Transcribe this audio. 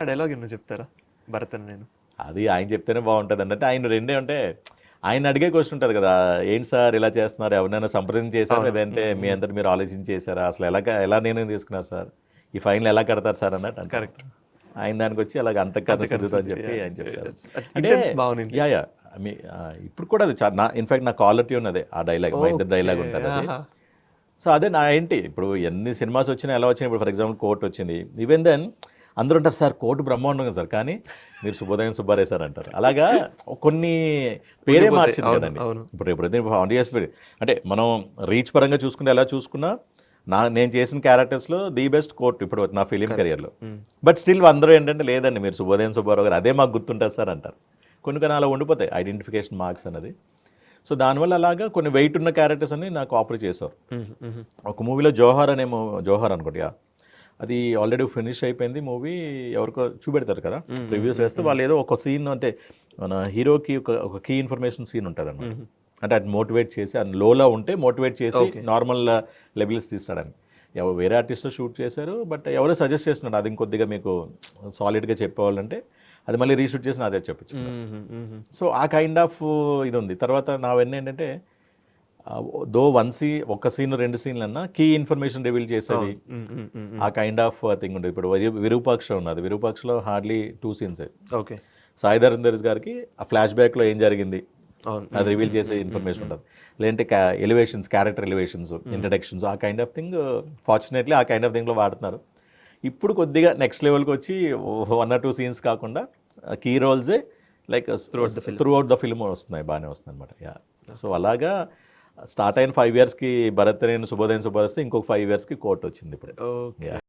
ఆ డైలాగ్ ఎన్నో చెప్తారా భరత్ అని నేను? అది ఆయన చెప్తేనే బాగుంటుంది అంటే ఆయన రెండే అంటే ఆయన అడిగే క్వశ్చన్ ఉంటుంది కదా, ఏంటి సార్ ఇలా చేస్తున్నారు, ఎవరినైనా సంప్రదించి చేశారు అవును. లేదంటే మీ అందరు మీరు ఆలోచించి చేశారా, అసలు ఎలా నిర్ణయం తీసుకున్నారు సార్, ఈ ఫైన్లు ఎలా కడతారు సార్ అన్నట్టు అంటారు. కరెక్ట్. ఆయన దానికి వచ్చి అలాగ అంతఃకరణ సిద్ధత అని చెప్పి ఆయన చెప్తారు. అంటే ఇంటెన్స్ బాగుంది. యా మీ ఇప్పుడు కూడా అది ఇన్ఫాక్ట్ నా కాలర్ ట్యూన్ అదే ఆ డైలాగ్, మా ఇద్దరు డైలాగ్ ఉంటుంది అది. సో అదే నా ఏంటి ఇప్పుడు ఎన్ని సినిమాస్ వచ్చినా ఎలా వచ్చినాయి, ఇప్పుడు ఫర్ ఎగ్జాంపుల్ కోర్ట్ వచ్చింది, ఈవెన్ దెన్ అందరూ అంటారు సార్ కోర్టు బ్రహ్మాండంగా సార్, కానీ మీరు శుభోదయం సుబ్బారాయ్ సార్ అంటారు. అలాగా కొన్ని పేరే మార్చింది కదండి. ఇప్పుడు ఆన్ ఇయర్స్ అంటే మనం రీచ్ పరంగా చూసుకుంటే ఎలా చూసుకున్నా నేను చేసిన క్యారెక్టర్స్లో ది బెస్ట్ కోర్టు ఇప్పుడు నా ఫిలిం కెరియర్లో. బట్ స్టిల్ అందరూ ఏంటంటే లేదండి మీరు శుభోదయం సుబ్బారావు గారు అదే మాకు గుర్తుంటుంది సార్ అంటారు. కొన్ని అలా ఉండిపోతాయి ఐడెంటిఫికేషన్ మార్క్స్ అనేది. సో దానివల్ల అలాగా కొన్ని వెయిట్ ఉన్న క్యారెక్టర్స్ అని నాకు ఆఫర్ చేశారు. ఒక మూవీలో జోహార్ అనుకోండి, అది ఆల్రెడీ ఫినిష్ అయిపోయింది మూవీ, ఎవరికో చూపెడతారు కదా రివ్యూస్ వేస్తే, వాళ్ళు ఏదో ఒక సీన్ అంటే మన హీరోకి ఒక కీ ఇన్ఫర్మేషన్ సీన్ ఉంటుంది అన్నమాట. అంటే అది మోటివేట్ చేసి అది లోలో ఉంటే మోటివేట్ చేసి నార్మల్ లెవెల్స్ తీస్తాడని వేరే ఆర్టిస్ట్లో షూట్ చేశారు. బట్ ఎవరో సజెస్ట్ చేస్తున్నాడు అది ఇంకొద్దిగా మీకు సాలిడ్గా చెప్పేవాళ్ళంటే అది మళ్ళీ రీషూట్ చేసి అదే చెప్పచ్చు. సో ఆ కైండ్ ఆఫ్ ఇది ఉంది. తర్వాత నావన్నీ ఏంటంటే దో ఒక సీన్ 2 సీన్లు అన్నా కీ ఇన్ఫర్మేషన్ రివీల్ చేసేది, ఆ కైండ్ ఆఫ్ థింగ్ ఉంటుంది. ఇప్పుడు విరూపాక్ష ఉన్నది, విరూపాక్షలో hardly 2 scenes. Okay, Sai Dharam గారికి ఆ ఫ్లాష్ బ్యాక్లో ఏం జరిగింది అది రివీల్ చేసే ఇన్ఫర్మేషన్ ఉంటుంది. లేదంటే ఎలివేషన్స్, క్యారెక్టర్ ఎలివేషన్స్, ఇంట్రడక్షన్స్, ఆ కైండ్ ఆఫ్ థింగ్ ఫార్చునేట్లీ ఆ కైండ్ ఆఫ్ థింగ్లో వాడుతున్నారు. ఇప్పుడు కొద్దిగా నెక్స్ట్ లెవెల్కి వచ్చి 1 or 2 సీన్స్ కాకుండా కీ రోల్సే like throughout the film వస్తున్నాయి, బాగానే వస్తుంది అనమాట. సో అలాగా స్టార్ట్ అయిన 5 yearsకి భరత్ నేను శుభోదయం సుబ్బారావు వస్తే ఇంకొక 5 yearsకి కోర్ట్ వచ్చింది ఇప్పుడు.